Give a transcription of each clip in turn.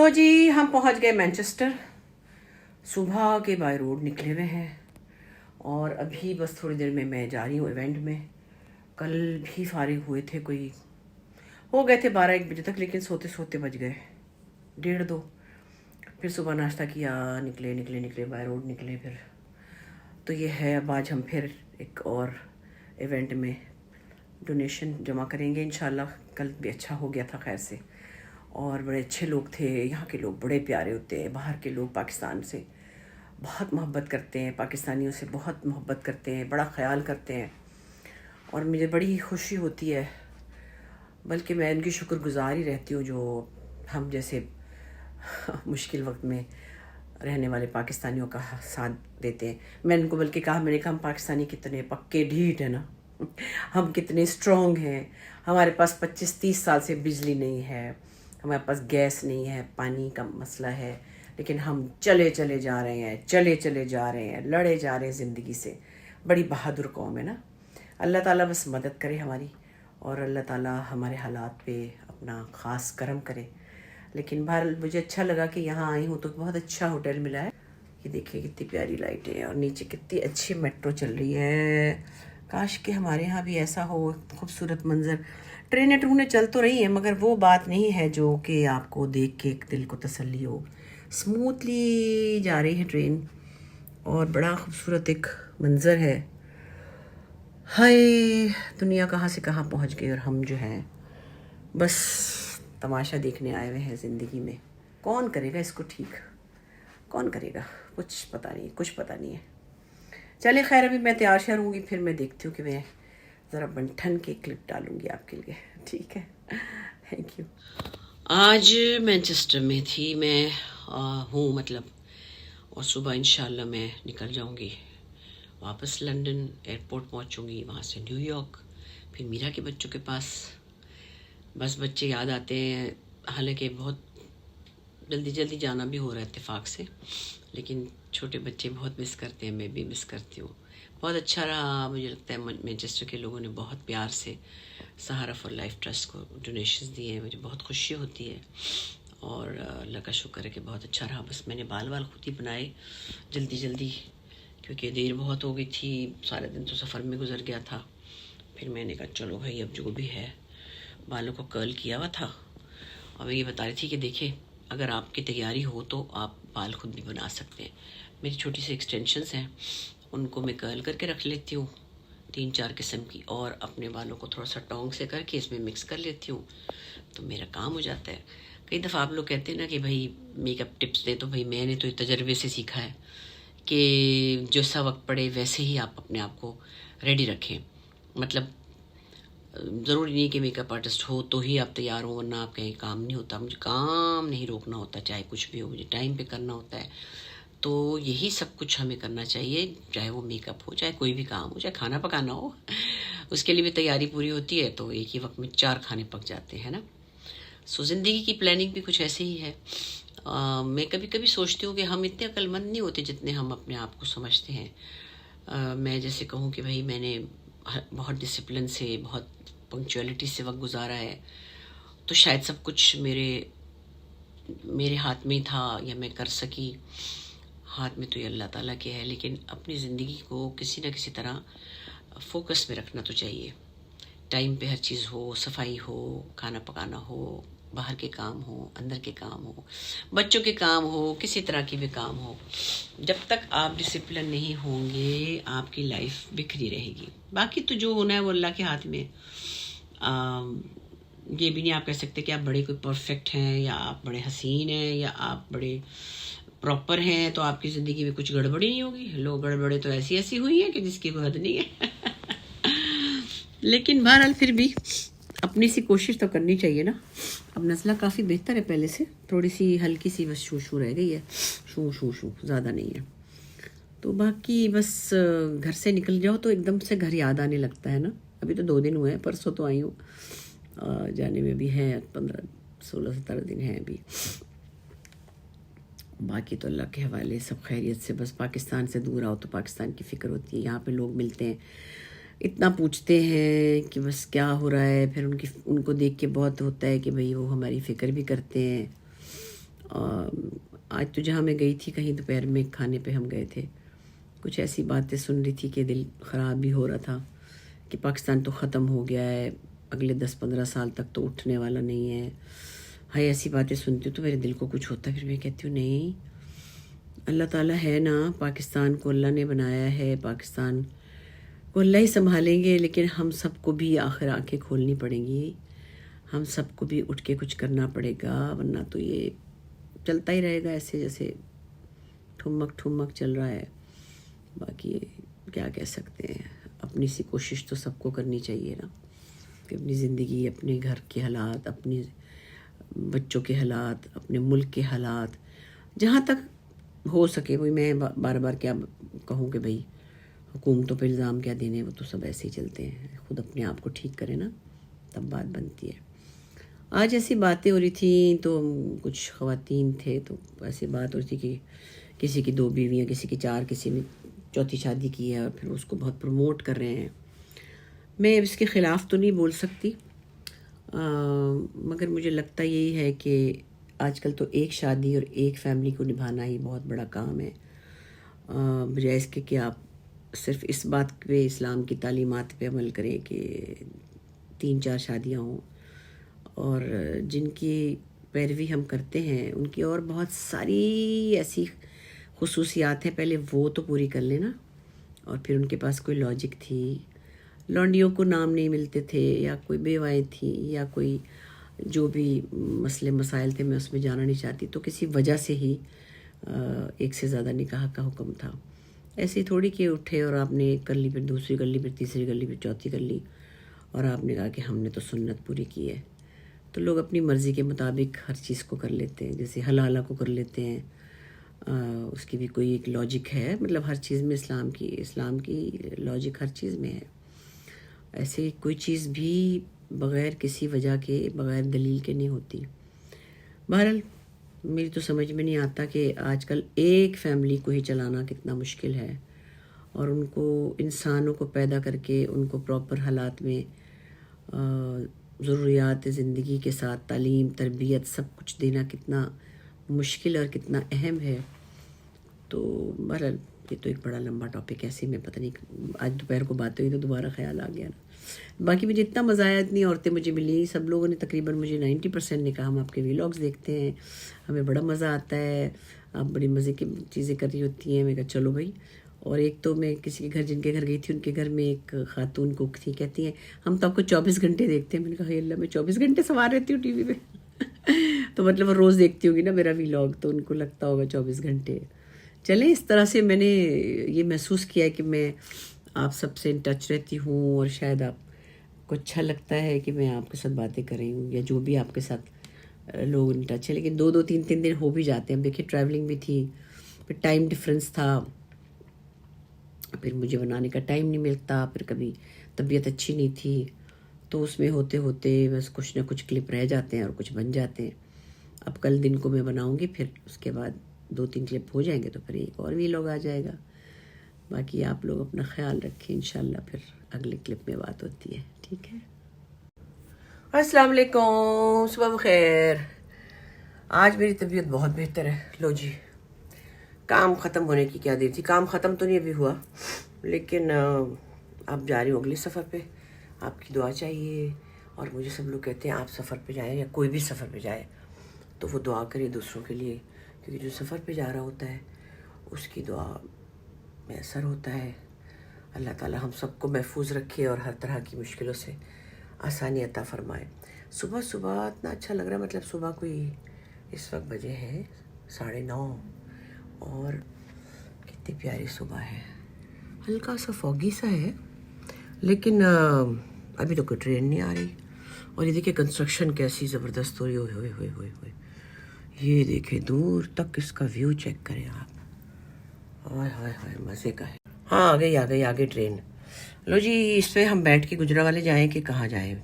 لو جی ہم پہنچ گئے مینچسٹر. صبح کے بائی روڈ نکلے ہوئے ہیں اور ابھی بس تھوڑی دیر میں جا رہی ہوں ایونٹ میں. کل بھی فارغ ہوئے تھے، کوئی ہو گئے تھے 12-1 بجے تک، لیکن سوتے سوتے بج گئے 1:30-2. پھر صبح ناشتہ کیا، نکلے بائی روڈ نکلے. پھر تو یہ ہے، اب آج ہم پھر ایک اور ایونٹ میں ڈونیشن جمع کریں گے انشاءاللہ. کل بھی اچھا ہو گیا تھا خیر سے، اور بڑے اچھے لوگ تھے. یہاں کے لوگ بڑے پیارے ہوتے ہیں. باہر کے لوگ پاکستان سے بہت محبت کرتے ہیں، پاکستانیوں سے بہت محبت کرتے ہیں، بڑا خیال کرتے ہیں، اور مجھے بڑی خوشی ہوتی ہے. بلکہ میں ان کی شکر گزار ہی رہتی ہوں جو ہم جیسے مشکل وقت میں رہنے والے پاکستانیوں کا ساتھ دیتے ہیں. میں ان کو بلکہ میں نے کہا ہم پاکستانی کتنے پکے ڈھیٹ ہیں نا، ہم کتنے اسٹرانگ ہیں. ہمارے پاس 25-30 سال سے بجلی نہیں ہے، ہمارے پاس گیس نہیں ہے، پانی کا مسئلہ ہے، لیکن ہم چلے جا رہے ہیں، لڑے جا رہے ہیں زندگی سے. بڑی بہادر قوم ہے نا. اللہ تعالیٰ بس مدد کرے ہماری، اور اللہ تعالیٰ ہمارے حالات پہ اپنا خاص کرم کرے. لیکن بہرحال مجھے اچھا لگا کہ یہاں آئی ہوں تو بہت اچھا ہوٹل ملا ہے. یہ دیکھیے کتنی پیاری لائٹیں ہیں، اور نیچے کتنی اچھی میٹرو چل رہی ہے. کاش کہ ہمارے ہاں بھی ایسا ہو، خوبصورت منظر. ٹرینیں چل تو رہی ہیں، مگر وہ بات نہیں ہے جو کہ آپ کو دیکھ کے دل کو تسلی ہو. اسموتھلی جا رہی ہے ٹرین، اور بڑا خوبصورت ایک منظر ہے. ہائے دنیا کہاں سے کہاں پہنچ گئی، اور ہم جو ہیں بس تماشا دیکھنے آئے ہوئے ہیں زندگی میں. کون کرے گا اس کو ٹھیک، کون کرے گا؟ کچھ پتہ نہیں ہے. چلے خیر، ابھی میں تیار شیار ہوں گی، پھر میں دیکھتی ہوں کہ میں ذرا بنٹھن کے کلپ ڈالوں گی آپ کے لیے. ٹھیک ہے، تھینک یو. آج مینچسٹر میں تھی میں ہوں مطلب، اور صبح انشاءاللہ میں نکل جاؤں گی واپس لنڈن. ایئرپورٹ پہنچوں گی، وہاں سے نیو یارک، پھر میرا کے بچوں کے پاس. بس بچے یاد آتے ہیں، حالانکہ بہت جلدی جانا بھی ہو رہا ہے اتفاق سے، لیکن چھوٹے بچے بہت مس کرتے ہیں. میں بھی مس کرتی ہوں. بہت اچھا رہا. مجھے لگتا ہے مینچسٹر کے لوگوں نے بہت پیار سے سہارا فار لائف ٹرسٹ کو ڈونیشنز دیے ہیں. مجھے بہت خوشی ہوتی ہے، اور اللہ کا شکر ہے کہ بہت اچھا رہا. بس میں نے بال خود ہی بنائے جلدی، کیونکہ دیر بہت ہو گئی تھی. سارے دن تو سفر میں گزر گیا تھا. پھر میں نے کہا چلو بھائی اب جو بھی ہے، بالوں کو کرل کیا ہوا تھا، اور میں یہ بتا رہی تھی کہ دیکھیں اگر آپ کی تیاری ہو تو آپ بال خود بھی بنا سکتے ہیں. میری چھوٹی سی ایکسٹینشنز ہیں، ان کو میں کرل کر کے رکھ لیتی ہوں 3-4 قسم کی، اور اپنے بالوں کو تھوڑا سا ٹونگ سے کر کے اس میں مکس کر لیتی ہوں، تو میرا کام ہو جاتا ہے. کئی دفعہ آپ لوگ کہتے ہیں نا کہ بھائی میک اپ ٹپس دیں، تو بھائی میں نے تو یہ تجربے سے سیکھا ہے کہ جو سا وقت پڑے ویسے ہی آپ اپنے آپ کو ریڈی رکھیں. مطلب ضروری نہیں کہ میک اپ آرٹسٹ ہو تو ہی آپ تیار ہوں، ورنہ آپ کہیں کام نہیں ہوتا. مجھے کام نہیں روکنا ہوتا، چاہے کچھ بھی ہو، مجھے ٹائم پہ کرنا ہوتا ہے. تو یہی سب کچھ ہمیں کرنا چاہیے، چاہے وہ میک اپ ہو، چاہے کوئی بھی کام ہو، چاہے کھانا پکانا ہو. اس کے لیے بھی تیاری پوری ہوتی ہے، تو ایک ہی وقت میں 4 کھانے پک جاتے ہیں نا. سو زندگی کی پلاننگ بھی کچھ ایسے ہی ہے. میں کبھی سوچتی ہوں کہ ہم اتنے عقل مند نہیں ہوتے جتنے ہم اپنے آپ کو سمجھتے ہیں. میں جیسے کہوں کہ بھائی میں نے بہت ڈسپلن سے، بہت پنکچولیٹی سے وقت گزارا ہے، تو شاید سب کچھ میرے ہاتھ میں ہی تھا، یا میں کر سکی. ہاتھ میں تو یہ اللہ تعالیٰ کے ہے، لیکن اپنی زندگی کو کسی نہ کسی طرح فوکس میں رکھنا تو چاہیے. ٹائم پہ ہر چیز ہو، صفائی ہو، کھانا پکانا ہو، باہر کے کام ہو، اندر کے کام ہو، بچوں کے کام ہو، کسی طرح کی بھی کام ہو. جب تک آپ ڈسپلن نہیں ہوں گے آپ کی لائف بکھری رہے گی. باقی تو جو ہونا ہے وہ اللہ کے ہاتھ میں. یہ بھی نہیں آپ کہہ سکتے کہ آپ بڑے کوئی پرفیکٹ ہیں، یا آپ بڑے حسین ہیں، یا آپ بڑے پراپر ہیں تو آپ کی زندگی میں کچھ گڑبڑی نہیں ہوگی. لوگ گڑبڑے تو ایسی ہوئی ہیں کہ جس کی کوئی حد نہیں ہے. لیکن بہرحال پھر بھی اپنی سی کوشش تو کرنی چاہیے نا. اب نزلہ کافی بہتر ہے پہلے سے، تھوڑی سی ہلکی سی بس شو رہ گئی ہے، شو زیادہ نہیں ہے. تو باقی بس گھر سے نکل جاؤ تو ایک دم سے گھر یاد آنے لگتا ہے نا. ابھی تو 2 دن ہوئے ہیں، پرسوں تو آئی ہوں، جانے میں بھی ہے 15-16-17 دن ہیں ابھی. باقی تو اللہ کے حوالے، سب خیریت سے. بس پاکستان سے دور آؤ تو پاکستان کی فکر ہوتی ہے. یہاں پہ لوگ ملتے ہیں، اتنا پوچھتے ہیں کہ بس کیا ہو رہا ہے. پھر ان کو دیکھ کے بہت ہوتا ہے کہ بھئی وہ ہماری فکر بھی کرتے ہیں، آج تو جہاں میں گئی تھی کہیں دوپہر میں کھانے پہ ہم گئے تھے، کچھ ایسی باتیں سن رہی تھی کہ دل خراب بھی ہو رہا تھا کہ پاکستان تو ختم ہو گیا ہے، اگلے 10-15 سال تک تو اٹھنے والا نہیں ہے. ہائی ایسی باتیں سنتی ہوں تو میرے دل کو کچھ ہوتا ہے. پھر میں کہتی ہوں نہیں، اللہ تعالیٰ ہے نا، پاکستان کو اللہ نے بنایا ہے، پاکستان کو اللہ ہی سنبھالیں گے، لیکن ہم سب کو بھی آخر آنکھیں کھولنی پڑیں گی، ہم سب کو بھی اٹھ کے کچھ کرنا پڑے گا، ورنہ تو یہ چلتا ہی رہے گا ایسے جیسے ٹھمک چل رہا ہے. باقی کیا کہہ سکتے ہیں، اپنی سی کوشش تو سب کو کرنی چاہیے نا، کہ اپنی زندگی، اپنے گھر کے حالات، اپنے بچوں کے حالات، اپنے ملک کے حالات، جہاں تک ہو سکے. وہی میں بار بار کیا کہوں کہ بھئی حکومتوں پہ الزام کیا دینے، وہ تو سب ایسے ہی چلتے ہیں. خود اپنے آپ کو ٹھیک کرے نا، تب بات بنتی ہے. آج ایسی باتیں ہو رہی تھیں تو کچھ خواتین تھے تو ایسی بات ہو رہی تھی کہ کسی کی 2 بیویاں، کسی کی 4، کسی نے چوتھی شادی کی ہے اور پھر اس کو بہت پروموٹ کر رہے ہیں. میں اس کے خلاف تو نہیں بول سکتی، مگر مجھے لگتا یہی ہے کہ آج کل تو ایک شادی اور ایک فیملی کو نبھانا ہی بہت بڑا کام ہے، بجائے اس کے کہ آپ صرف اس بات پہ، اسلام کی تعلیمات پہ عمل کریں کہ 3-4 شادیاں ہوں. اور جن کی پیروی ہم کرتے ہیں ان کی اور بہت ساری ایسی خصوصیات ہیں، پہلے وہ تو پوری کر لینا. اور پھر ان کے پاس کوئی لاجک تھی، لونڈیوں کو نام نہیں ملتے تھے، یا کوئی بیوائیں تھیں، یا کوئی جو بھی مسئلے مسائل تھے، میں اس میں جانا نہیں چاہتی، تو کسی وجہ سے ہی ایک سے زیادہ نکاح کا حکم تھا. ایسے ہی تھوڑی کہ اٹھے اور آپ نے ایک کر لی، پھر دوسری کر لی، پھر تیسری کر لی، پھر چوتھی کر لی، اور آپ نے کہا کہ ہم نے تو سنت پوری کی ہے. تو لوگ اپنی مرضی کے مطابق ہر چیز کو کر لیتے ہیں، جیسے حلالہ کو کر لیتے ہیں، اس کی بھی کوئی ایک لاجک ہے، مطلب ہر چیز میں اسلام کی لاجک ہر چیز میں ہے. ایسے کوئی چیز بھی بغیر کسی وجہ کے، بغیر دلیل کے نہیں ہوتی. بہرحال میری تو سمجھ میں نہیں آتا کہ آج کل ایک فیملی کو ہی چلانا کتنا مشکل ہے، اور ان کو، انسانوں کو پیدا کر کے ان کو پراپر حالات میں ضروریات زندگی کے ساتھ تعلیم، تربیت، سب کچھ دینا کتنا مشکل اور کتنا اہم ہے. تو بہرحال یہ تو ایک بڑا لمبا ٹاپک ہے، ایسے میں پتہ نہیں، آج دوپہر کو بات ہوئی تو دوبارہ خیال آ گیا نا. باقی مجھے اتنا مزہ آیا، اتنی عورتیں مجھے ملی، سب لوگوں نے تقریباً مجھے 90% نے کہا ہم آپ کے ویلاگز دیکھتے ہیں، ہمیں بڑا مزہ آتا ہے، آپ بڑی مزے کی چیزیں کر رہی ہوتی ہیں. میں کہا چلو بھائی. اور ایک تو میں کسی کے گھر، جن کے گھر گئی تھی، ان کے گھر میں ایک خاتون کو تھی، کہتی ہیں ہم تو آپ کو 24 گھنٹے دیکھتے ہیں. میں نے کہا اللہ، میں 24 گھنٹے سوار رہتی ہوں ٹی وی پہ تو مطلب وہ روز دیکھتی ہوگی نا میرا ویلاگ، تو ان کو لگتا ہوگا 24 گھنٹے. چلیں، اس طرح سے میں نے یہ محسوس کیا ہے کہ میں آپ سب سے ان ٹچ رہتی ہوں، اور شاید آپ کو اچھا لگتا ہے کہ میں آپ کے ساتھ باتیں کر رہی ہوں، یا جو بھی آپ کے ساتھ لوگ ان ٹچ ہے. لیکن 2-2 3-3 دن ہو بھی جاتے ہیں. اب دیکھیے ٹریولنگ بھی تھی، پھر ٹائم ڈفرینس تھا، پھر مجھے بنانے کا ٹائم نہیں ملتا، پھر کبھی طبیعت اچھی نہیں تھی، تو اس میں ہوتے ہوتے بس کچھ نہ کچھ کلپ رہ جاتے ہیں اور کچھ بن جاتے ہیں. اب کل دن کو میں بناؤں گی، پھر اس کے بعد 2-3 کلپ ہو جائیں گے تو پھر ایک اور ویلاگ آ جائے گا. باقی آپ لوگ اپنا خیال رکھیں، انشاءاللہ پھر اگلے کلپ میں بات ہوتی ہے. ٹھیک ہے، السلام علیکم، صبح بخیر. آج میری طبیعت بہت بہتر ہے. لو جی، کام ختم ہونے کی کیا دیر تھی. کام ختم تو نہیں ابھی ہوا، لیکن اب جا رہی ہوں اگلے سفر پہ. آپ کی دعا چاہیے، اور مجھے سب لوگ کہتے ہیں آپ سفر پہ جائیں، یا کوئی بھی سفر پہ جائے تو وہ دعا کرے دوسروں کے لیے، کیونکہ جو سفر پہ جا رہا ہوتا ہے اس کی دعا میں اثر ہوتا ہے. اللہ تعالی ہم سب کو محفوظ رکھے اور ہر طرح کی مشکلوں سے آسانی عطا فرمائے. صبح صبح اتنا اچھا لگ رہا ہے، مطلب صبح کوئی اس وقت بجے ہیں 9:30، اور کتنی پیاری صبح ہے. ہلکا سا فوگی سا ہے، لیکن ابھی تو کوئی ٹرین نہیں آ رہی. اور یہ دیکھیں کنسٹرکشن کیسی زبردست ہو رہی. ہوئے ہوئے ہوئے ہوئے، یہ دیکھیں دور تک اس کا ویو چیک کریں آپ. ہائے ہائے ہائے، مزے کا ہے. ہاں آ گئی ٹرین. لو جی، اس پہ ہم بیٹھ کے گجرا والے جائیں کہ کہاں جائیں؟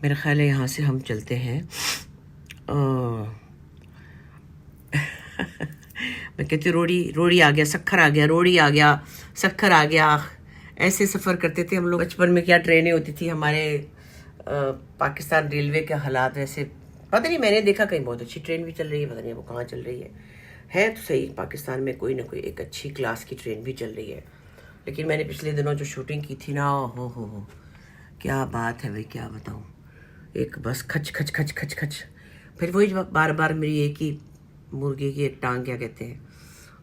میرا خیال ہے یہاں سے ہم چلتے ہیں میں کہتی ہوں روڑی آ گیا، سکھر آ گیا، روڑی آ گیا، سکھر آ گیا. ایسے سفر کرتے تھے ہم لوگ بچپن میں. کیا ٹرینیں ہوتی تھی ہمارے. پاکستان ریلوے کے حالات ویسے پتہ نہیں، میں نے دیکھا کہیں بہت اچھی ٹرین بھی چل رہی ہے، پتہ نہیں وہ کہاں چل رہی ہے تو صحیح پاکستان میں کوئی نہ کوئی ایک اچھی کلاس کی ٹرین بھی چل رہی ہے. لیکن میں نے پچھلے دنوں جو شوٹنگ کی تھی نا، ہو کیا بات ہے بھائی، کیا بتاؤں. ایک بس کھچ کھچ کھچ کھچ کھچ، پھر وہی بار بار میری ایک ہی مرغے کی ایک ٹانگ، کیا کہتے ہیں،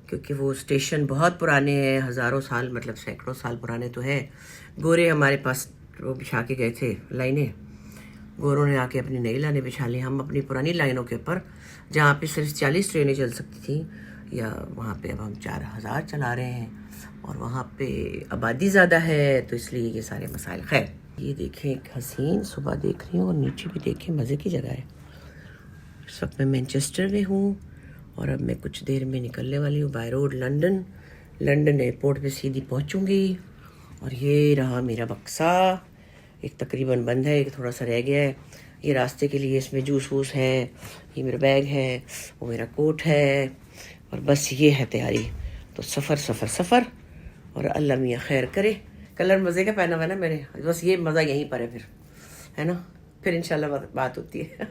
کیونکہ وہ اسٹیشن بہت پرانے ہیں، ہزاروں سال، مطلب سینکڑوں سال پرانے تو ہے. گورے ہمارے پاس وہ بچھا کے گئے تھے لائنیں، گوروں نے آ کے اپنی نئی لائنیں بچھا لی. ہم اپنی پرانی لائنوں کے اوپر جہاں پہ صرف 40 ٹرینیں چل سکتی تھیں، یا وہاں پہ اب ہم 4000 چلا رہے ہیں، اور وہاں پہ آبادی زیادہ ہے، تو اس لیے یہ سارے مسائل. خیر، یہ دیکھیں ایک حسین صبح دیکھ رہی ہوں، اور نیچے بھی دیکھیں مزے کی جگہ ہے. اس وقت میں مینچسٹر میں ہوں، اور اب میں کچھ دیر میں نکلنے والی ہوں بائی روڈ لنڈن ایئرپورٹ پہ سیدھی پہنچوں گی. اور یہ رہا میرا بکسا، ایک تقریباً بند ہے، ایک تھوڑا سا رہ گیا ہے. یہ راستے کے لیے اس میں جوس ووس ہے، یہ میرا بیگ ہے، وہ میرا کوٹ ہے، اور بس یہ ہے تیاری. تو سفر، اور اللہ میاں خیر کرے. کلر مزے کا پہنا ہوا ہے نا میں نے، بس یہ مزہ یہیں پر ہے پھر، ہے نا. پھر انشاءاللہ بات ہوتی ہے.